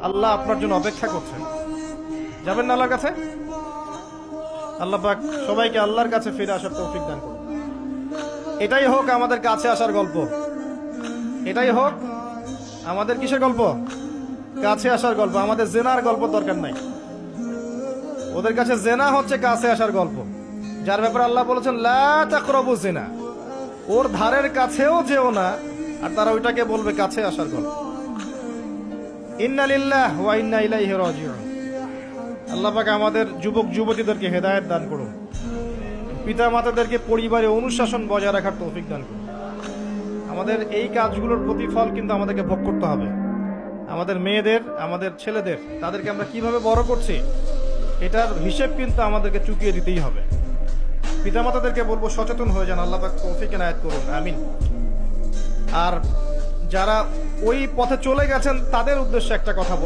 আল্লাহ আপনার জন্য অপেক্ষা করছেন। যাবেন না আল্লাহর কাছে? আল্লাহ পাক সবাইকে আল্লাহর কাছে ফিরে আসার তৌফিক দান করুন। এটাই হোক আমাদের কাছে আসার গল্প, এটাই হোক আমাদের কিসের গল্প? কাছে আসার গল্প। আমাদের জেনার গল্প দরকার নাই। ওদের কাছে জেনা হচ্ছে কাছে আসার গল্প, যার ব্যাপারে আল্লাহ বলেছেন লা তাকরাবু জিনা, ওর ধারের কাছেও যেও না, আর তারা ওইটাকে বলবে কাছে আসার গল্প। ইন্না লিল্লাহি ওয়া ইন্না ইলাইহি রাজিউন। আল্লাহ পাক আমাদের যুবক যুবতীদেরকে হেদায়েত দান করুন, পিতা মাতাদেরকে পরিবারে অনুশাসন বজায় রাখার তৌফিক দান করুন। আমাদের এই কাজগুলোর প্রতিফল কিন্তু আমাদেরকে ভোগ করতে হবে। আমাদের মেয়েদের, আমাদের ছেলেদের, তাদেরকে আমরা কিভাবে বড় করছি এটার হিসেব কিন্তু আমাদেরকে চুকিয়ে দিতেই হবে। পিতামাতাদেরকে বলবো সচেতন হয়ে যান। আল্লাহ পাক তৌফিক এনায়েত করুন, আমিন। আর যারা ওই পথে চলে গেছেন তাদের উদ্দেশ্যে একটা কথা বলবো।